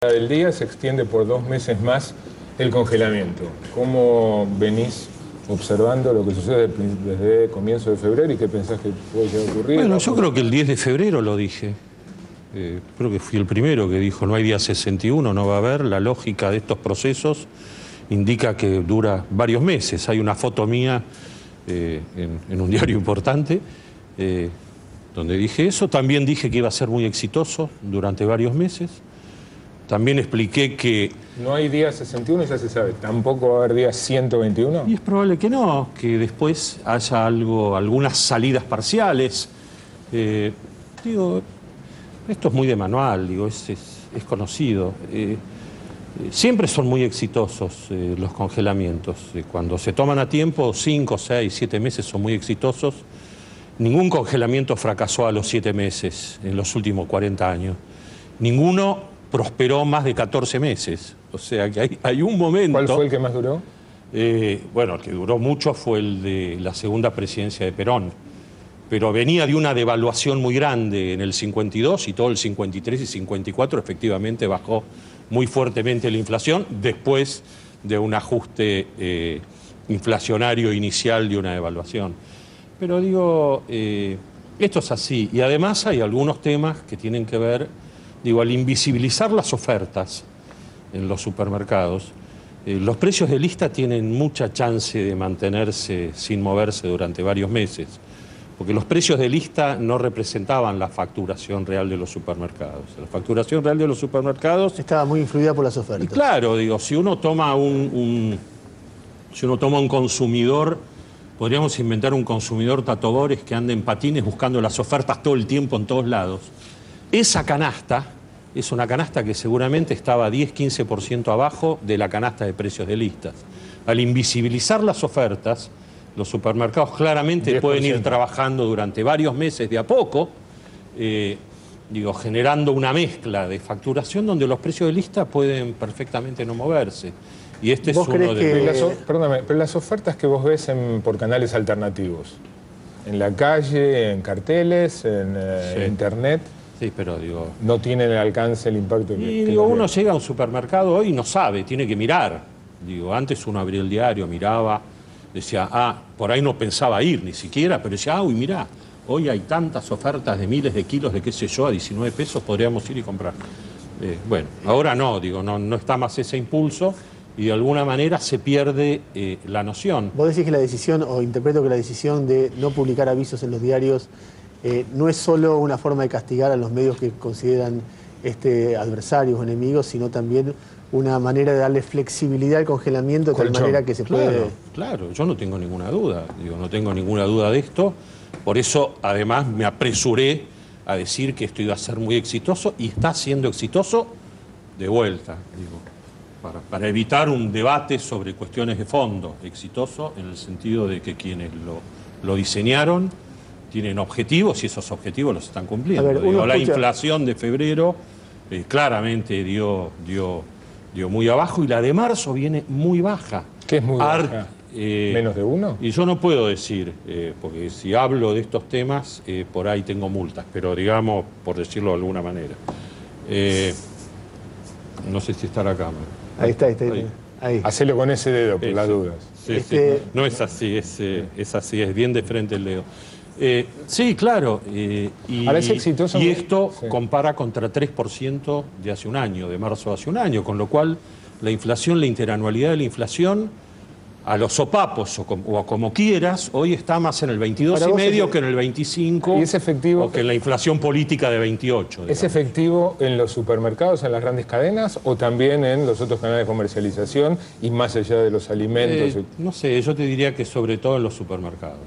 Del día se extiende por 2 meses más el congelamiento. ¿Cómo venís observando lo que sucede desde comienzo de febrero y qué pensás que puede llegar a ocurrir? Bueno, yo creo que el 10 de febrero lo dije. Creo que fui el primero que dijo no hay día 61, no va a haber. La lógica de estos procesos indica que dura varios meses. Hay una foto mía en un diario importante donde dije eso. También dije que iba a ser muy exitoso durante varios meses. También expliqué que... No hay día 61, ya se sabe. ¿Tampoco va a haber día 121? Y es probable que no, que después haya algunas salidas parciales. Digo, esto es muy de manual, digo, es conocido. Siempre son muy exitosos los congelamientos. Cuando se toman a tiempo, 5, 6, 7 meses son muy exitosos. Ningún congelamiento fracasó a los 7 meses en los últimos 40 años. Ninguno prosperó más de 14 meses. O sea que hay un momento... ¿Cuál fue el que más duró? Bueno, el que duró mucho fue el de la segunda presidencia de Perón. Pero venía de una devaluación muy grande en el 52 y todo el 53 y 54 efectivamente bajó muy fuertemente la inflación después de un ajuste inflacionario inicial de una devaluación. Pero digo, esto es así. Y además hay algunos temas que tienen que ver... Digo, al invisibilizar las ofertas en los supermercados, los precios de lista tienen mucha chance de mantenerse sin moverse durante varios meses, porque los precios de lista no representaban la facturación real de los supermercados. La facturación real de los supermercados... Estaba muy influida por las ofertas. Y claro, digo, si uno toma un consumidor, podríamos inventar un consumidor Tatobores que ande en patines buscando las ofertas todo el tiempo en todos lados. Esa canasta es una canasta que seguramente estaba 10-15% abajo de la canasta de precios de listas. Al invisibilizar las ofertas, los supermercados claramente 10%. Pueden ir trabajando durante varios meses de a poco, generando una mezcla de facturación donde los precios de lista pueden perfectamente no moverse. Y este es uno de... Perdóname, pero las ofertas que vos ves por canales alternativos, en la calle, en carteles, en internet... Sí, pero digo... No tienen el alcance, el impacto que... Y digo, uno llega a un supermercado hoy y no sabe, tiene que mirar. Digo, antes uno abría el diario, miraba, decía, por ahí no pensaba ir ni siquiera, pero decía, uy, mirá, hoy hay tantas ofertas de miles de kilos de qué sé yo, a 19 pesos podríamos ir y comprar. Bueno, ahora no, digo, no está más ese impulso y de alguna manera se pierde la noción. Vos decís que la decisión, o interpreto que la decisión de no publicar avisos en los diarios no es solo una forma de castigar a los medios que consideran adversarios o enemigos, sino también una manera de darle flexibilidad al congelamiento de tal manera que se puede... Claro, yo no tengo ninguna duda, no tengo ninguna duda de esto. Por eso, además, me apresuré a decir que esto iba a ser muy exitoso y está siendo exitoso de vuelta, para evitar un debate sobre cuestiones de fondo. Exitoso en el sentido de que quienes lo diseñaron tienen objetivos y esos objetivos los están cumpliendo. La inflación de febrero claramente dio muy abajo y la de marzo viene muy baja. ¿Qué es muy baja? ¿Menos de 1? Y yo no puedo decir, porque si hablo de estos temas, por ahí tengo multas, pero digamos, por decirlo de alguna manera. No sé si está la cámara. Ahí está. Ahí. Hacelo con ese dedo, por las dudas. Sí. No es así, es así, es bien de frente el dedo. Sí, claro. Ahora es exitoso. Y esto compara contra 3% de hace un año, de marzo de hace un año, con lo cual la inflación, la interanualidad de la inflación, a los sopapos o como quieras, hoy está más en el 22,5 que en el 25, ¿y es efectivo, o que en la inflación política de 28. Digamos. ¿Es efectivo en los supermercados, en las grandes cadenas, o también en los otros canales de comercialización y más allá de los alimentos? No sé, yo te diría que sobre todo en los supermercados.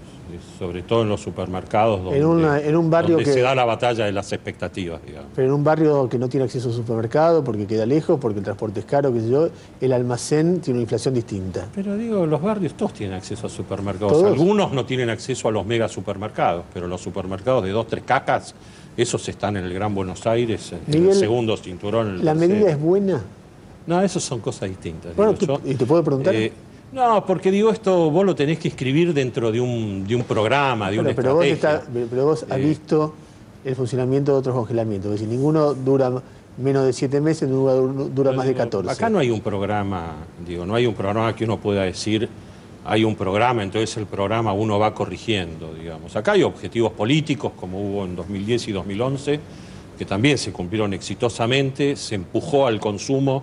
Sobre todo en los supermercados donde, en un barrio donde que se da la batalla de las expectativas, digamos. Pero en un barrio que no tiene acceso a supermercado porque queda lejos, porque el transporte es caro, qué sé yo, el almacén tiene una inflación distinta. Pero digo, los barrios todos tienen acceso a supermercados. ¿Todos? Algunos no tienen acceso a los mega supermercados, pero los supermercados de 2, 3 cacas, esos están en el Gran Buenos Aires, en el segundo cinturón. ¿La medida es buena? No, esas son cosas distintas. Bueno, ¿y te puedo preguntar? No, porque digo, esto vos lo tenés que escribir dentro de un programa, de una estrategia. Pero vos has visto el funcionamiento de otros congelamientos. Es decir, ninguno dura menos de 7 meses, dura más de 14. Acá no hay un programa, no hay un programa que uno pueda decir, hay un programa, entonces el programa uno va corrigiendo, digamos. Acá hay objetivos políticos, como hubo en 2010 y 2011, que también se cumplieron exitosamente, se empujó al consumo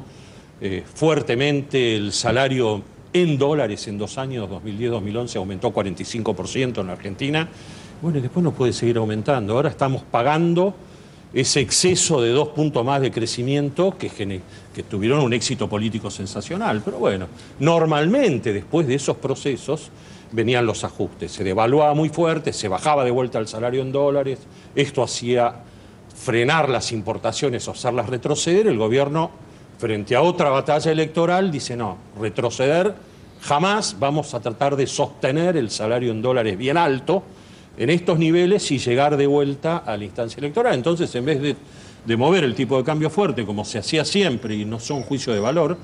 fuertemente, el salario en dólares en 2 años, 2010-2011, aumentó 45% en la Argentina. Bueno, y después no puede seguir aumentando. Ahora estamos pagando ese exceso de 2 puntos más de crecimiento que tuvieron un éxito político sensacional. Pero bueno, normalmente después de esos procesos venían los ajustes. Se devaluaba muy fuerte, se bajaba de vuelta el salario en dólares. Esto hacía frenar las importaciones o hacerlas retroceder. El gobierno, frente a otra batalla electoral, dice no, retroceder jamás, vamos a tratar de sostener el salario en dólares bien alto en estos niveles y llegar de vuelta a la instancia electoral. Entonces, en vez de mover el tipo de cambio fuerte, como se hacía siempre y no son juicio de valor,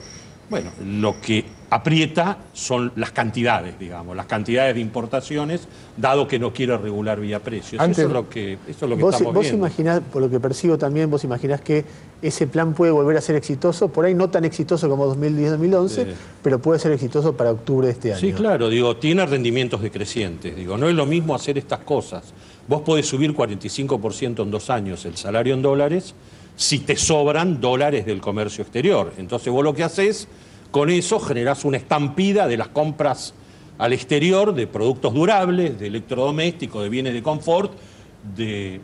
bueno, lo que aprieta son las cantidades, digamos, las cantidades de importaciones, dado que no quiere regular vía precios. Eso es lo que estamos viendo. Vos imaginás, por lo que percibo también, vos imaginás que ese plan puede volver a ser exitoso, por ahí no tan exitoso como 2010-2011, pero puede ser exitoso para octubre de este año. Sí, claro, tiene rendimientos decrecientes. No es lo mismo hacer estas cosas. Vos podés subir 45% en 2 años el salario en dólares si te sobran dólares del comercio exterior. Entonces vos lo que haces, con eso generás una estampida de las compras al exterior de productos durables, de electrodomésticos, de bienes de confort, de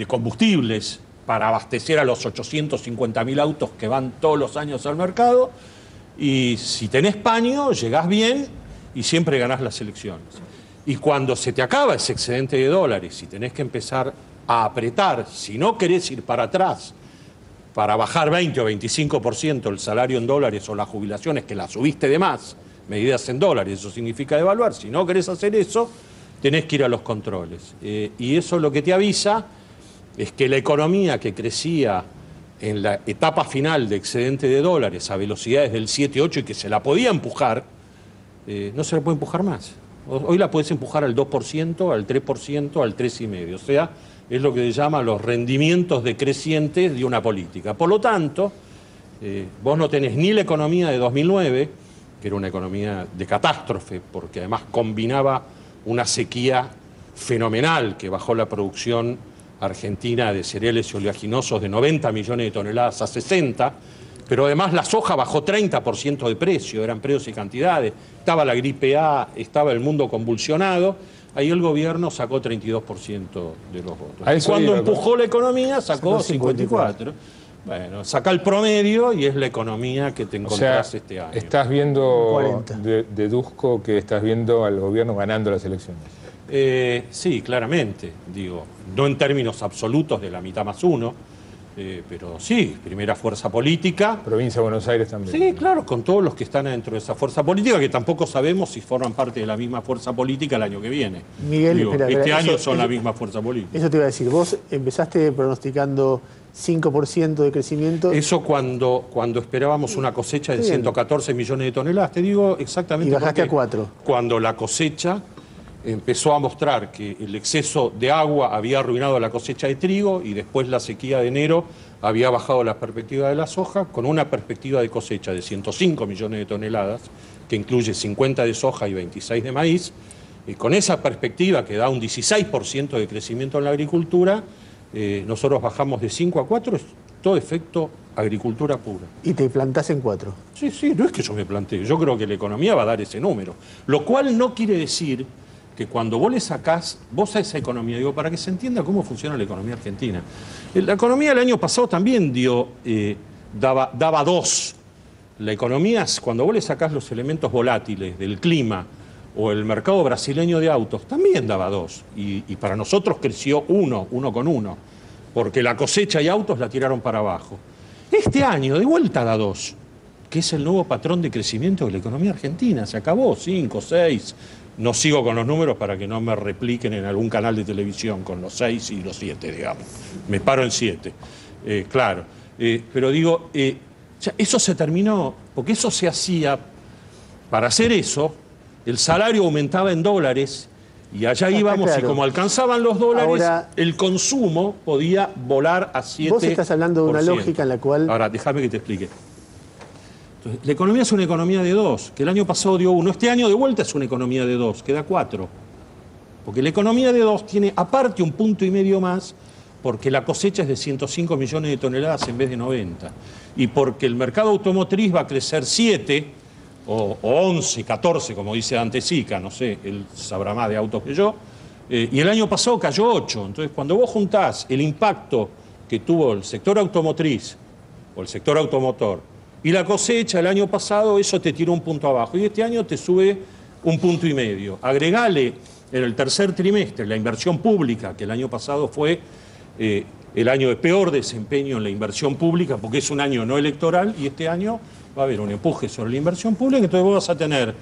combustibles para abastecer a los 850.000 autos que van todos los años al mercado. Y si tenés paño, llegás bien y siempre ganás las elecciones. Y cuando se te acaba ese excedente de dólares y tenés que empezar a apretar, si no querés ir para atrás, para bajar 20 o 25% el salario en dólares o las jubilaciones, que las subiste de más, medidas en dólares, eso significa devaluar. Si no querés hacer eso, tenés que ir a los controles. Y eso lo que te avisa es que la economía que crecía en la etapa final de excedente de dólares a velocidades del 7-8 y que se la podía empujar, no se la puede empujar más. Hoy la puedes empujar al 2%, al 3%, al 3,5%. O sea, es lo que se llama los rendimientos decrecientes de una política. Por lo tanto, vos no tenés ni la economía de 2009, que era una economía de catástrofe, porque además combinaba una sequía fenomenal que bajó la producción argentina de cereales y oleaginosos de 90 millones de toneladas a 60, pero además la soja bajó 30% de precio, eran precios y cantidades, estaba la gripe A, estaba el mundo convulsionado. Ahí el gobierno sacó 32% de los votos. Cuando empujó la economía sacó 54%. Bueno, saca el promedio y es la economía que te encontrás este año. Estás viendo, deduzco que estás viendo al gobierno ganando las elecciones. Sí, claramente. No en términos absolutos de la mitad más uno, pero sí, primera fuerza política. Provincia de Buenos Aires también. Sí, claro, con todos los que están dentro de esa fuerza política, que tampoco sabemos si forman parte de la misma fuerza política el año que viene. Miguel, este año son la misma fuerza política. Eso te iba a decir, vos empezaste pronosticando 5% de crecimiento. Eso cuando esperábamos una cosecha de 114 millones de toneladas, te digo exactamente. Y bajaste a 4. Cuando la cosecha empezó a mostrar que el exceso de agua había arruinado la cosecha de trigo y después la sequía de enero había bajado la perspectiva de la soja, con una perspectiva de cosecha de 105 millones de toneladas, que incluye 50 de soja y 26 de maíz, y con esa perspectiva que da un 16% de crecimiento en la agricultura, nosotros bajamos de 5 a 4, es todo efecto agricultura pura. ¿Y te plantás en 4? Sí, no es que yo me plantee, yo creo que la economía va a dar ese número, lo cual no quiere decir que cuando vos le sacás, vos a esa economía, para que se entienda cómo funciona la economía argentina. La economía el año pasado también daba 2. La economía, cuando vos le sacás los elementos volátiles del clima o el mercado brasileño de autos, también daba 2. Y para nosotros creció 1,1, porque la cosecha y autos la tiraron para abajo. Este año, de vuelta da 2, que es el nuevo patrón de crecimiento de la economía argentina. Se acabó, 5, 6... No sigo con los números para que no me repliquen en algún canal de televisión con los 6 y los 7, digamos. Me paro en 7, claro. Pero eso se terminó, porque eso se hacía, para hacer eso, el salario aumentaba en dólares Y allá íbamos claro. y como alcanzaban los dólares, Ahora, el consumo podía volar a 7%. Vos estás hablando de una lógica en la cual... Ahora, déjame que te explique. Entonces, la economía es una economía de 2, que el año pasado dio 1. Este año de vuelta es una economía de 2, que da 4. Porque la economía de 2 tiene aparte 1,5 puntos más, porque la cosecha es de 105 millones de toneladas en vez de 90. Y porque el mercado automotriz va a crecer 7, o 11, 14, como dice Dante Sica, no sé, él sabrá más de autos que yo, y el año pasado cayó 8. Entonces, cuando vos juntás el impacto que tuvo el sector automotriz o el sector automotor y la cosecha el año pasado, eso te tiró 1 punto abajo. Y este año te sube 1,5 puntos. Agregale en el tercer trimestre la inversión pública, que el año pasado fue el año de peor desempeño en la inversión pública, porque es un año no electoral, y este año va a haber un empuje sobre la inversión pública. Entonces vos vas a tener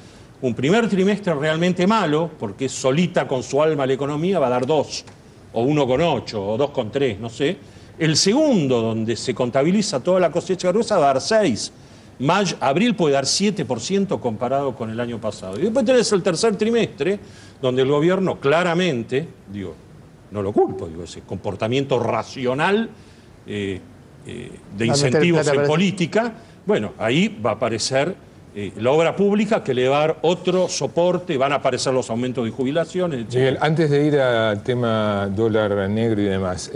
un primer trimestre realmente malo, porque es solita con su alma la economía, va a dar 2, o 1,8, o 2,3, no sé. El segundo, donde se contabiliza toda la cosecha gruesa, va a dar 6. Abril puede dar 7% comparado con el año pasado. Y después tenés el tercer trimestre, donde el gobierno claramente, digo, no lo culpo, digo, ese comportamiento racional de incentivos en política, bueno, ahí va a aparecer la obra pública que le va a dar otro soporte, van a aparecer los aumentos de jubilaciones, etc. Miguel, antes de ir al tema dólar negro y demás,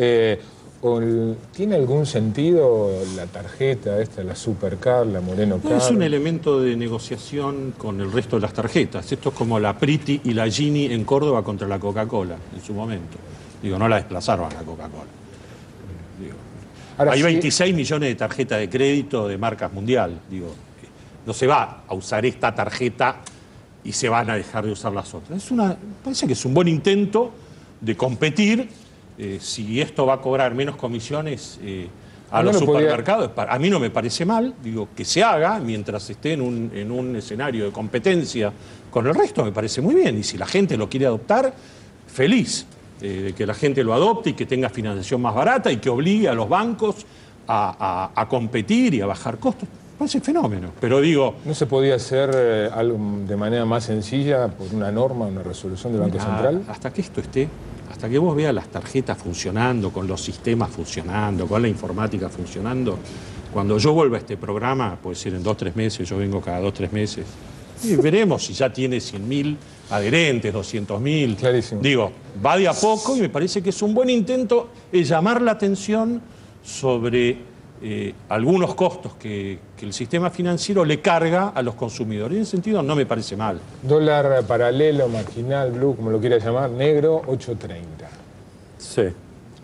¿tiene algún sentido la tarjeta esta, la Supercar, la Moreno Card? Es un elemento de negociación con el resto de las tarjetas. Esto es como la Priti y la Gini en Córdoba contra la Coca-Cola en su momento. Digo, no la desplazaron a la Coca-Cola. Hay 26 millones de tarjetas de crédito de marcas mundial. Digo, no se va a usar esta tarjeta y se van a dejar de usar las otras. Parece que es un buen intento de competir. Si esto va a cobrar menos comisiones a los supermercados, a mí no me parece mal. Digo, que se haga mientras esté en un escenario de competencia con el resto, me parece muy bien. Y si la gente lo quiere adoptar, feliz de que la gente lo adopte y que tenga financiación más barata y que obligue a los bancos a competir y a bajar costos. Parece fenómeno, pero digo... ¿No se podía hacer algo de manera más sencilla por una norma, una resolución del Banco Central? Hasta que esto esté, hasta que vos veas las tarjetas funcionando, con los sistemas funcionando, con la informática funcionando, cuando yo vuelva a este programa, puede ser en 2 o 3 meses, yo vengo cada 2 o 3 meses, y veremos si ya tiene 100.000 adherentes, 200.000. Clarísimo. Digo, va de a poco y me parece que es un buen intento llamar la atención sobre algunos costos que el sistema financiero le carga a los consumidores. En ese sentido no me parece mal. Dólar paralelo, marginal, blue, como lo quieras llamar, negro, 8.30. Sí.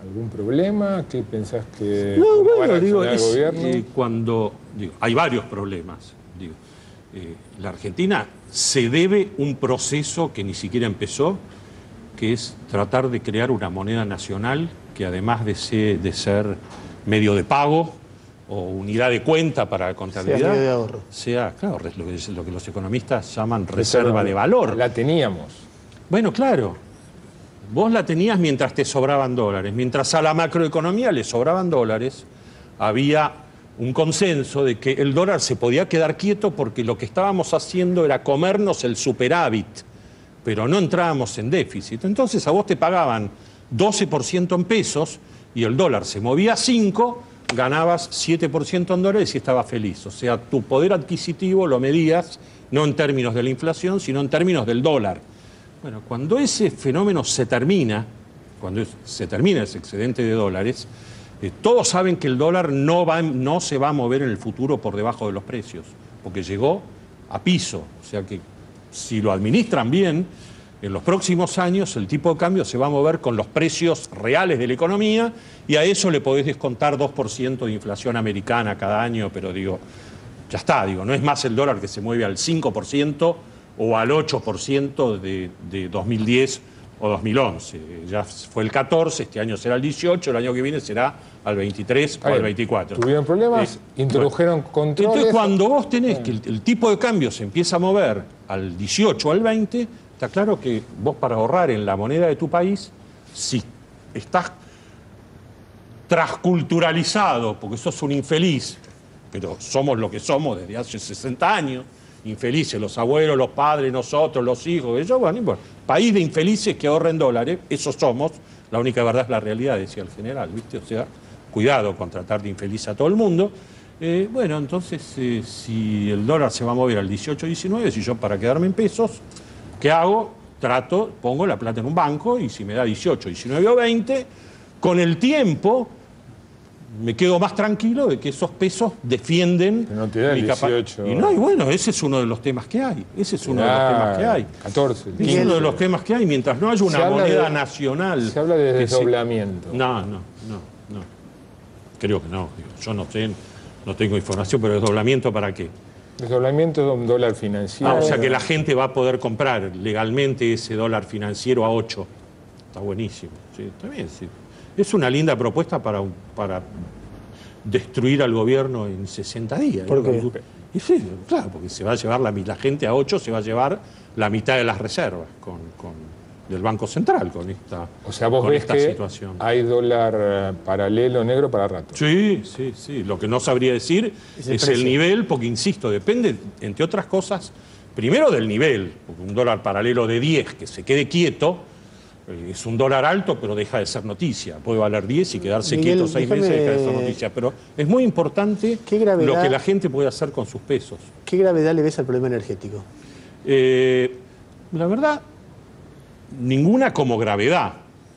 ¿Algún problema? ¿Qué pensás que No, va a bueno, digo, reaccionar el gobierno? Hay varios problemas. Digo, la Argentina se debe un proceso que ni siquiera empezó, que es tratar de crear una moneda nacional que además de ser medio de pago o unidad de cuenta para la contabilidad, sea medio de ahorro. Sea, claro, lo que los economistas llaman reserva de valor. La teníamos. Bueno, claro. Vos la tenías mientras te sobraban dólares. Mientras a la macroeconomía le sobraban dólares, había un consenso de que el dólar se podía quedar quieto porque lo que estábamos haciendo era comernos el superávit, pero no entrábamos en déficit. Entonces a vos te pagaban 12% en pesos y el dólar se movía a 5, ganabas 7% en dólares y estabas feliz. O sea, tu poder adquisitivo lo medías no en términos de la inflación, sino en términos del dólar. Bueno, cuando ese fenómeno se termina, cuando se termina ese excedente de dólares, todos saben que el dólar no se va a mover en el futuro por debajo de los precios, porque llegó a piso. O sea que si lo administran bien, en los próximos años el tipo de cambio se va a mover con los precios reales de la economía y a eso le podés descontar 2% de inflación americana cada año, pero digo, ya está, digo, no es más el dólar que se mueve al 5% o al 8% de 2010 o 2011. Ya fue el 14, este año será el 18, el año que viene será al 23 o al 24. ¿Tuvieron problemas? ¿Introdujeron controles? Entonces, cuando vos tenés que el tipo de cambio se empieza a mover al 18 o al 20, está claro que vos para ahorrar en la moneda de tu país, si estás transculturalizado, porque sos un infeliz, pero somos lo que somos desde hace 60 años, infelices, los abuelos, los padres, nosotros, los hijos, ellos, bueno, país de infelices que ahorren dólares, esos somos, la única verdad es la realidad, decía el general, ¿viste? O sea, cuidado con tratar de infeliz a todo el mundo. Bueno, entonces, si el dólar se va a mover al 18, 19, si yo para quedarme en pesos, ¿qué hago? Pongo la plata en un banco y si me da 18, 19 o 20, con el tiempo me quedo más tranquilo de que esos pesos defienden no te da mi capacidad. Y bueno, ese es uno de los temas que hay. Ese es uno de los temas que hay. 14. Es uno de los temas que hay. Mientras no haya una moneda nacional. Se habla de desdoblamiento. No. Creo que no. Yo no sé, no tengo información, pero ¿desdoblamiento para qué? Desdoblamiento de un dólar financiero. O sea que la gente va a poder comprar legalmente ese dólar financiero a 8. Está buenísimo. Sí, está bien, sí. Es una linda propuesta para destruir al gobierno en 60 días. ¿Por qué? Y sí, claro, porque se va a llevar la gente a 8, se va a llevar la mitad de las reservas del Banco Central con esta situación. O sea, vos ves que hay dólar paralelo negro para rato. Sí. Lo que no sabría decir es el nivel, porque insisto, depende, entre otras cosas, primero del nivel, porque un dólar paralelo de 10 que se quede quieto, es un dólar alto, pero deja de ser noticia. Puede valer 10 y quedarse quieto 6 meses y deja de ser noticia. Pero es muy importante lo que la gente puede hacer con sus pesos. ¿Qué gravedad le ves al problema energético? La verdad, ninguna como gravedad.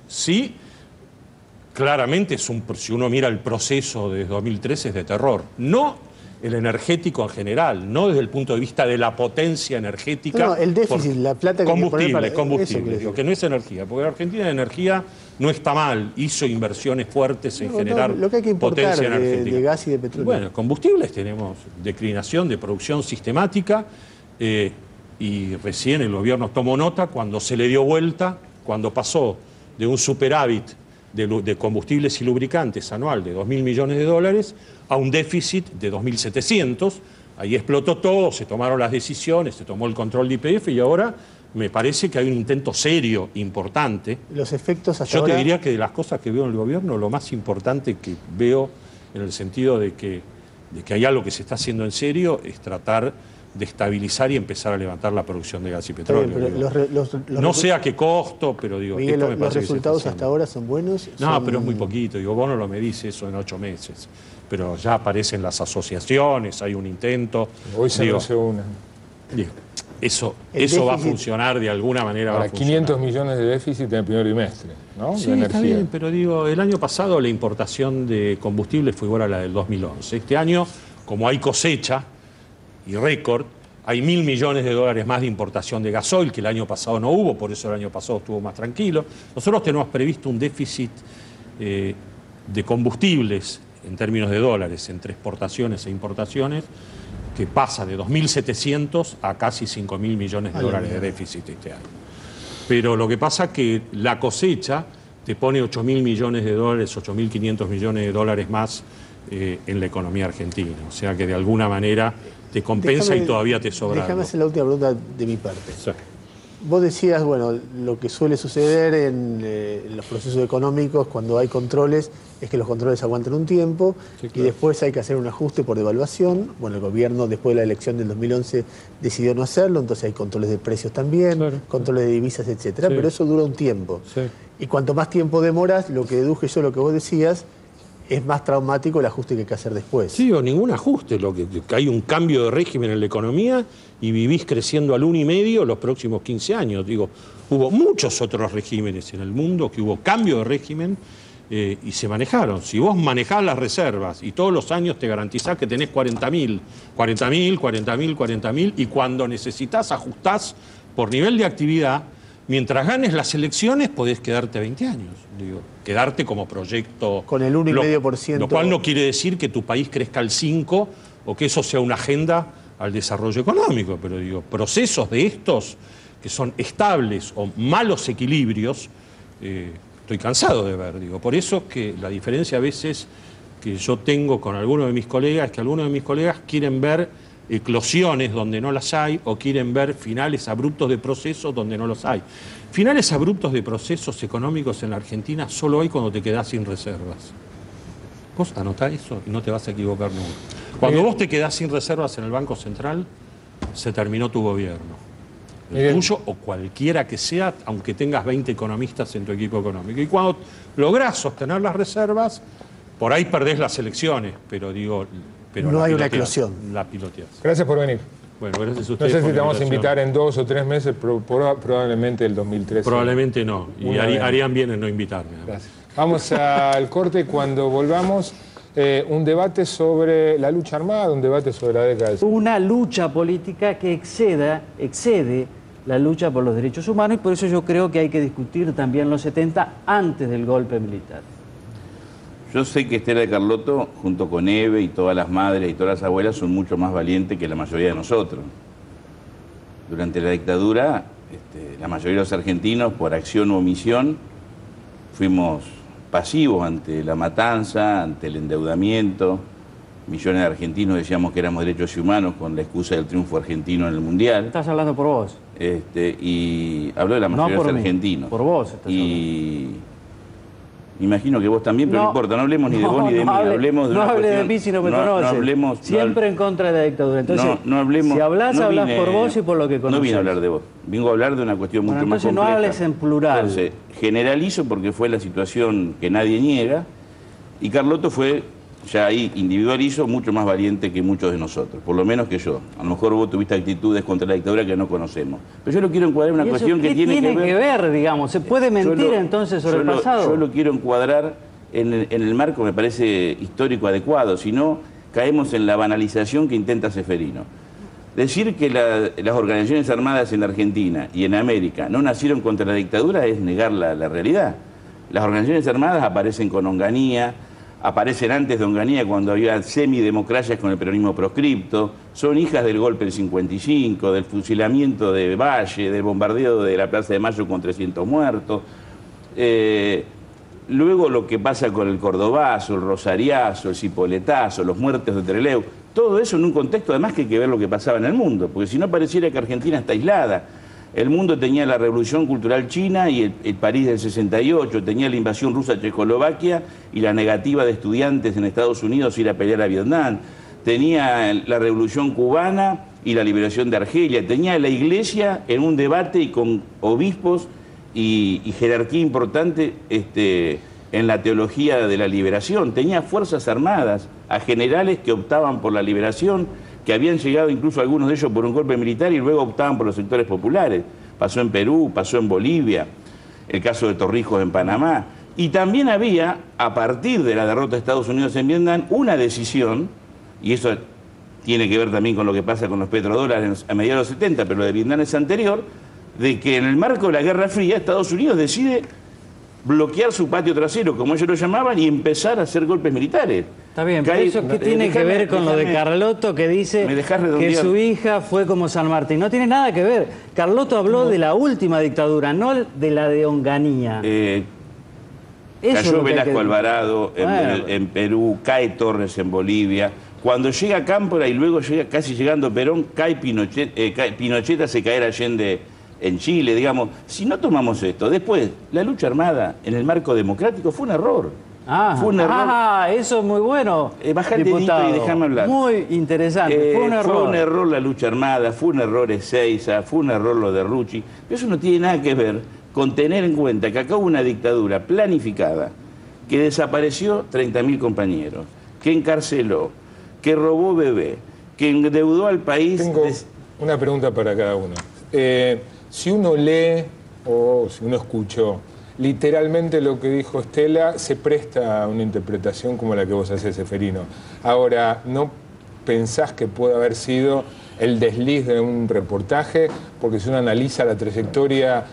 Sí, claramente, si uno mira el proceso de 2013 es de terror. No el energético en general, no desde el punto de vista de la potencia energética. No, el déficit, la plata que combustible, digo, que no es energía, porque Argentina de energía no está mal, hizo inversiones fuertes en generar lo que hay que importar potencia energética. De gas y de petróleo. Bueno, combustibles tenemos declinación de producción sistemática y recién el gobierno tomó nota cuando se le dio vuelta, cuando pasó de un superávit de combustibles y lubricantes anual de 2.000 millones de dólares a un déficit de 2.700. Ahí explotó todo, se tomaron las decisiones, se tomó el control de YPF y ahora me parece que hay un intento serio, importante. Los efectos hasta Yo te diría que de las cosas que veo en el gobierno, lo más importante que veo en el sentido de que hay algo que se está haciendo en serio es tratar de estabilizar y empezar a levantar la producción de gas y petróleo. Bien, no sé a qué costo, pero digo, Miguel, esto me parece ¿los resultados hasta ahora son buenos? No, pero es muy poquito. Digo, vos no lo medís eso en 8 meses. Pero ya aparecen las asociaciones, hay un intento. Hoy se anunció una. Digo, eso va a funcionar de alguna manera. Ahora, va a funcionar. 500 millones de déficit en el primer trimestre, ¿no? Sí, está bien, pero digo, el año pasado la importación de combustible fue igual a la del 2011. Este año, como hay cosecha y récord, hay 1.000 millones de dólares más de importación de gasoil, que el año pasado no hubo, por eso el año pasado estuvo más tranquilo. Nosotros tenemos previsto un déficit de combustibles en términos de dólares, entre exportaciones e importaciones, que pasa de 2.700 a casi 5.000 millones de dólares de déficit este año. Pero lo que pasa es que la cosecha te pone 8.000 millones de dólares, 8.500 millones de dólares más en la economía argentina. O sea que de alguna manera te compensa y todavía te sobra. Déjame hacer la última pregunta de mi parte. Sí. Vos decías, bueno, lo que suele suceder en los procesos económicos cuando hay controles es que los controles aguantan un tiempo y después hay que hacer un ajuste por devaluación. Bueno, el gobierno después de la elección del 2011 decidió no hacerlo, entonces hay controles de precios también, controles de divisas, etcétera, pero eso dura un tiempo. Sí. Y cuanto más tiempo demoras, lo que deduje yo, lo que vos decías, es más traumático el ajuste que hay que hacer después. Sí, o ningún ajuste, que hay un cambio de régimen en la economía y vivís creciendo al 1,5 los próximos 15 años. Digo, hubo muchos otros regímenes en el mundo que hubo cambio de régimen y se manejaron. Si vos manejás las reservas y todos los años te garantizás que tenés 40.000 y cuando necesitas ajustás por nivel de actividad, mientras ganes las elecciones podés quedarte 20 años. Digo, quedarte como proyecto. Con el 1,5%. Lo cual no quiere decir que tu país crezca al 5% o que eso sea una agenda al desarrollo económico. Pero digo, procesos de estos que son estables o malos equilibrios, estoy cansado de ver. Digo, por eso es que la diferencia a veces que yo tengo con algunos de mis colegas es que algunos de mis colegas quieren ver eclosiones donde no las hay o quieren ver finales abruptos de procesos donde no los hay. Finales abruptos de procesos económicos en la Argentina solo hay cuando te quedás sin reservas. Vos anotá eso y no te vas a equivocar nunca. Cuando vos te quedás sin reservas en el Banco Central, se terminó tu gobierno. El Bien. tuyo o cualquiera que sea, aunque tengas 20 economistas en tu equipo económico. Y cuando lográs sostener las reservas, por ahí perdés las elecciones, pero digo... Pero No la hay una piloteás, eclosión. La piloteás. Gracias por venir. Bueno, gracias a No ustedes. sé si por te la vamos a invitación. invitar en 2 o 3 meses, probablemente el 2013. Probablemente no. Y Una vez. harían bien en no invitarme. Gracias. Vamos al corte. Cuando volvamos, un debate sobre la lucha armada, un debate sobre la década del 60. Una lucha política que excede la lucha por los derechos humanos, y por eso yo creo que hay que discutir también los 70 antes del golpe militar. Yo sé que Estela de Carlotto, junto con Eve y todas las madres y todas las abuelas, son mucho más valientes que la mayoría de nosotros. Durante la dictadura, la mayoría de los argentinos, por acción u omisión, fuimos pasivos ante la matanza, ante el endeudamiento. Millones de argentinos decíamos que éramos derechos humanos con la excusa del triunfo argentino en el Mundial. Estás hablando por vos. Y hablo de la No mayoría de por los mí, argentinos. por vos estás Y imagino que vos también, pero no importa, no hablemos ni de vos ni de mí, hable, hablemos de no una hable de cuestión- mí si no me no conoces. hablemos, Siempre en contra de la dictadura. Entonces, no hablemos, si hablas, no hablas vine- por vos y por lo que conoces. No vine a hablar de vos, vengo a hablar de una cuestión Bueno, mucho más entonces no compleja. hables en plural. Entonces, generalizo porque fue la situación que nadie niega, y Carlotto fue, ya ahí individualizo, mucho más valiente que muchos de nosotros, por lo menos que yo. A lo mejor vos tuviste actitudes contra la dictadura que no conocemos. Pero yo lo quiero encuadrar en una ¿Y eso cuestión que qué tiene que ver, digamos? ¿Se puede mentir Yo lo- entonces sobre yo el lo- pasado? Yo lo quiero encuadrar en el marco, me parece, histórico adecuado, si no caemos en la banalización que intenta Ceferino. Decir que las organizaciones armadas en la Argentina y en América no nacieron contra la dictadura es negar la realidad. Las organizaciones armadas aparecen con Onganía, aparecen antes de Onganía cuando había semidemocracias con el peronismo proscripto, son hijas del golpe del 55, del fusilamiento de Valle, del bombardeo de la Plaza de Mayo con 300 muertos. Luego lo que pasa con el cordobazo, el rosariazo, el cipoletazo, los muertos de Trelew, todo eso en un contexto además que hay que ver lo que pasaba en el mundo, porque si no pareciera que Argentina está aislada. El mundo tenía la revolución cultural china y el París del 68, tenía la invasión rusa a Checoslovaquia y la negativa de estudiantes en Estados Unidos a ir a pelear a Vietnam, tenía la revolución cubana y la liberación de Argelia, tenía la iglesia en un debate y con obispos y jerarquía importante en la teología de la liberación, tenía fuerzas armadas, a generales que optaban por la liberación, que habían llegado incluso algunos de ellos por un golpe militar y luego optaban por los sectores populares. Pasó en Perú, pasó en Bolivia, el caso de Torrijos en Panamá. Y también había, a partir de la derrota de Estados Unidos en Vietnam, una decisión, y eso tiene que ver también con lo que pasa con los petrodólares a mediados de los 70, pero lo de Vietnam es anterior, de que en el marco de la Guerra Fría Estados Unidos decide bloquear su patio trasero, como ellos lo llamaban, y empezar a hacer golpes militares. Está bien, pero ¿eso qué tiene que ver con lo de Carlotto que dice ¿me dejás que redondear? su hija fue como San Martín? No tiene nada que ver. Carlotto habló de la última dictadura, no de la de Onganía. Eso es Cayó lo que hay Velasco que- Alvarado en Perú, cae Torres en Bolivia. Cuando llega Cámpora y luego llega, casi llegando Perón, cae Pinochet, Pinochet hace caer a Allende en Chile, digamos. Si no tomamos esto, después, la lucha armada en el marco democrático fue un error. Fue un error. Eso es muy bueno, Bajá el dedito diputado. y déjame hablar. Muy interesante, fue un error. Fue un error la lucha armada, fue un error Ezeiza, fue un error lo de Rucci. Pero eso no tiene nada que ver con tener en cuenta que acá hubo una dictadura planificada, que desapareció 30.000 compañeros, que encarceló, que robó bebé, que endeudó al país. Tengo una pregunta para cada uno. Si uno lee o si uno escuchó literalmente lo que dijo Estela, se presta a una interpretación como la que vos haces, Ceferino. Ahora, ¿no pensás que puede haber sido el desliz de un reportaje? Porque si uno analiza la trayectoria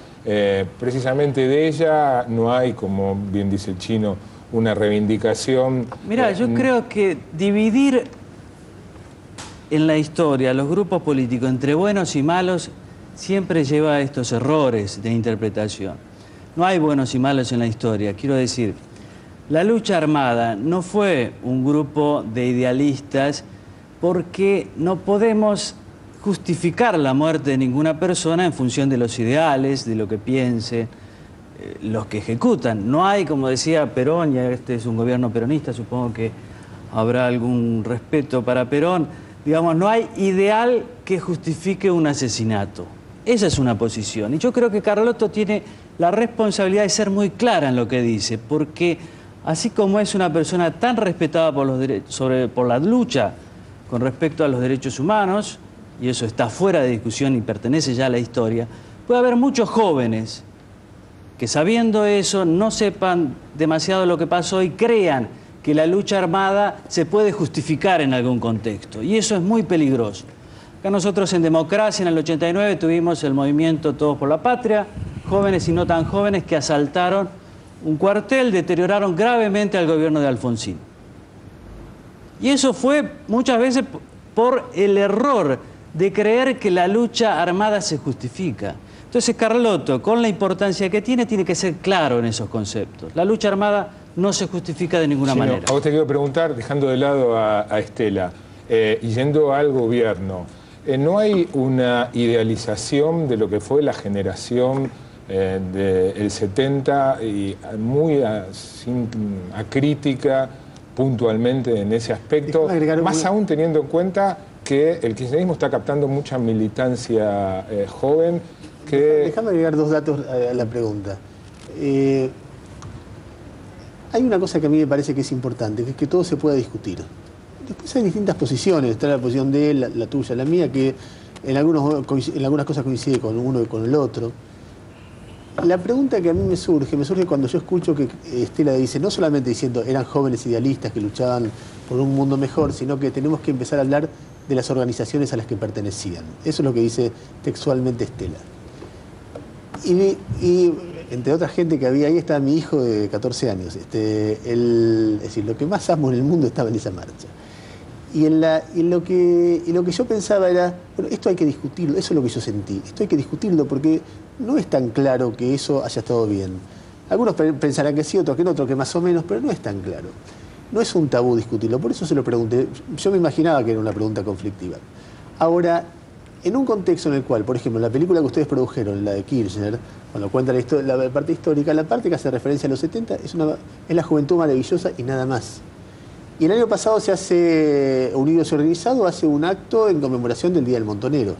precisamente de ella, no hay, como bien dice el Chino, una reivindicación. Mira, yo creo que dividir en la historia los grupos políticos entre buenos y malos siempre lleva a estos errores de interpretación. No hay buenos y malos en la historia. Quiero decir, la lucha armada no fue un grupo de idealistas porque no podemos justificar la muerte de ninguna persona en función de los ideales, de lo que piense, los que ejecutan. No hay, como decía Perón, y este es un gobierno peronista, supongo que habrá algún respeto para Perón, Digamos, no hay ideal que justifique un asesinato. Esa es una posición. Y yo creo que Carlotto tiene la responsabilidad de ser muy clara en lo que dice, porque así como es una persona tan respetada por por la lucha con respecto a los derechos humanos, y eso está fuera de discusión y pertenece ya a la historia, puede haber muchos jóvenes que sabiendo eso no sepan demasiado lo que pasó y crean que la lucha armada se puede justificar en algún contexto. Y eso es muy peligroso. Acá nosotros en Democracia, en el 89, tuvimos el movimiento Todos por la Patria, jóvenes y no tan jóvenes que asaltaron un cuartel, deterioraron gravemente al gobierno de Alfonsín. Y eso fue muchas veces por el error de creer que la lucha armada se justifica. Entonces Carlotto, con la importancia que tiene que ser claro en esos conceptos. La lucha armada no se justifica de ninguna manera. A vos te quiero preguntar, dejando de lado a Estela, y yendo al gobierno, ¿no hay una idealización de lo que fue la generación del 70 y muy acrítica puntualmente en ese aspecto? Más aún teniendo en cuenta que el kirchnerismo está captando mucha militancia joven. Déjame agregar dos datos a la pregunta. Hay una cosa que a mí me parece que es importante, que es que todo se pueda discutir. Después hay distintas posiciones, está la posición de él, la tuya, la mía, que en algunas cosas coincide con uno y con el otro. La pregunta que a mí me surge cuando yo escucho que Estela dice, no solamente diciendo eran jóvenes idealistas que luchaban por un mundo mejor, sino que tenemos que empezar a hablar de las organizaciones a las que pertenecían. Eso es lo que dice textualmente Estela. Y entre otra gente que había ahí estaba mi hijo de 14 años. Es decir, lo que más amo en el mundo estaba en esa marcha. Y lo que yo pensaba era, bueno, esto hay que discutirlo, eso es lo que yo sentí. Esto hay que discutirlo porque no es tan claro que eso haya estado bien. Algunos pensarán que sí, otros que no, otros que más o menos, pero no es tan claro. No es un tabú discutirlo, por eso se lo pregunté. Yo me imaginaba que era una pregunta conflictiva. Ahora, en un contexto en el cual, por ejemplo, la película que ustedes produjeron, la de Kirchner, cuando cuenta la parte histórica, la parte que hace referencia a los 70 es la juventud maravillosa y nada más. Y el año pasado se hace, Unidos y Organizado hace un acto en conmemoración del Día del Montonero.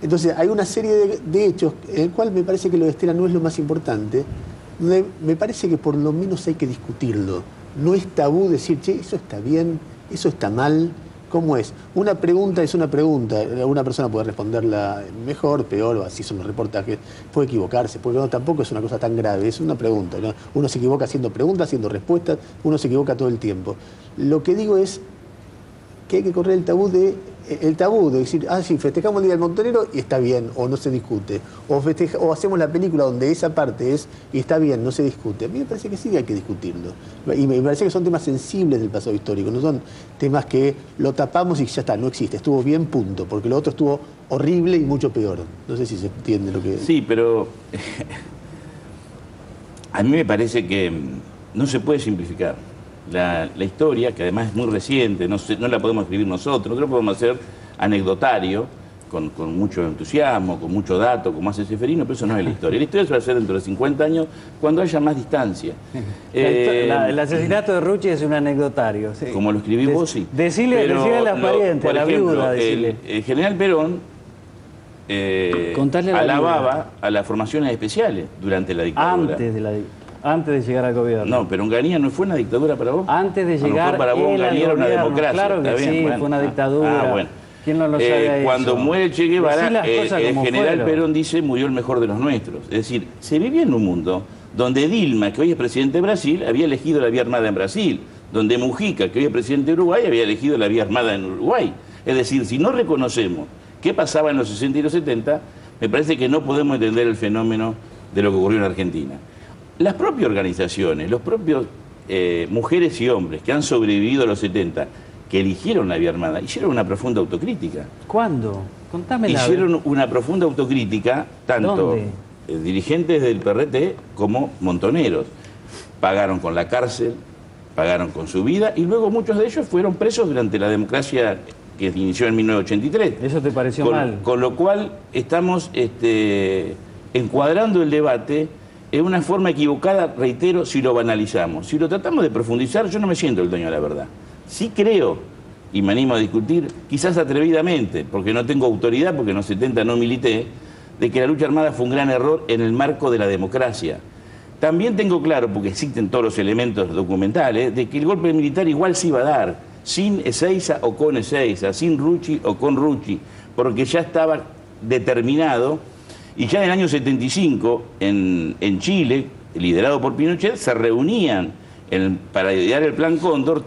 Entonces hay una serie de hechos en el cual me parece que lo de Estela no es lo más importante. Me parece que por lo menos hay que discutirlo. No es tabú decir, che, eso está bien, eso está mal. ¿Cómo es? Una pregunta es una pregunta. Una persona puede responderla mejor, peor, o así son los reportajes. Puede equivocarse, porque no, tampoco es una cosa tan grave, es una pregunta, ¿no? Uno se equivoca haciendo preguntas, haciendo respuestas, uno se equivoca todo el tiempo. Lo que digo es que hay que correr el tabú de decir, sí, festejamos el Día del Montonero y está bien, o no se discute. O hacemos la película donde esa parte es y está bien, no se discute. A mí me parece que sí hay que discutirlo. Y me parece que son temas sensibles del pasado histórico, no son temas que lo tapamos y ya está, no existe. Estuvo bien, punto, porque lo otro estuvo horrible y mucho peor. No sé si se entiende lo que... Sí, pero a mí me parece que no se puede simplificar. La historia, que además es muy reciente, no la podemos escribir nosotros lo podemos hacer anecdotario, con mucho entusiasmo, con mucho dato, como hace Ceferino, pero eso no es la historia. La historia se va a hacer dentro de 50 años, cuando haya más distancia. El asesinato de Rucci es un anecdotario. Sí. Como lo escribí vos, sí. Decile a la pariente, a la viuda. El general Perón alababa a las formaciones especiales durante la dictadura. Antes de llegar al gobierno. No, pero Onganía no fue una dictadura para vos. Antes de llegar para vos Onganía era una democracia. Claro que sí, bueno, fue una dictadura. Bueno. ¿Quién no lo sabe cuando eso? muere Che Guevara, el general fueron. Perón dice, murió el mejor de los nuestros. Es decir, se vivía en un mundo donde Dilma, que hoy es presidente de Brasil, había elegido la vía armada en Brasil, donde Mujica, que hoy es presidente de Uruguay, había elegido la vía armada en Uruguay. Es decir, si no reconocemos qué pasaba en los 60 y los 70, me parece que no podemos entender el fenómeno de lo que ocurrió en Argentina. Las propias organizaciones, los propios mujeres y hombres que han sobrevivido a los 70, que eligieron la vía armada, hicieron una profunda autocrítica. ¿Cuándo? Contámela. Hicieron una profunda autocrítica, tanto dirigentes del PRT como montoneros. Pagaron con la cárcel, pagaron con su vida, y luego muchos de ellos fueron presos durante la democracia que inició en 1983. ¿Eso te pareció mal? Con lo cual estamos encuadrando el debate en una forma equivocada, reitero, si lo banalizamos. Si lo tratamos de profundizar, yo no me siento el dueño de la verdad. Sí creo y me animo a discutir, quizás atrevidamente, porque no tengo autoridad, porque en los 70 no milité, de que la lucha armada fue un gran error en el marco de la democracia. También tengo claro, porque existen todos los elementos documentales, de que el golpe militar igual se iba a dar, sin Ezeiza o con Ezeiza, sin Rucci o con Rucci, porque ya estaba determinado, y ya en el año 75, en Chile, liderado por Pinochet, se reunían para idear el Plan Cóndor.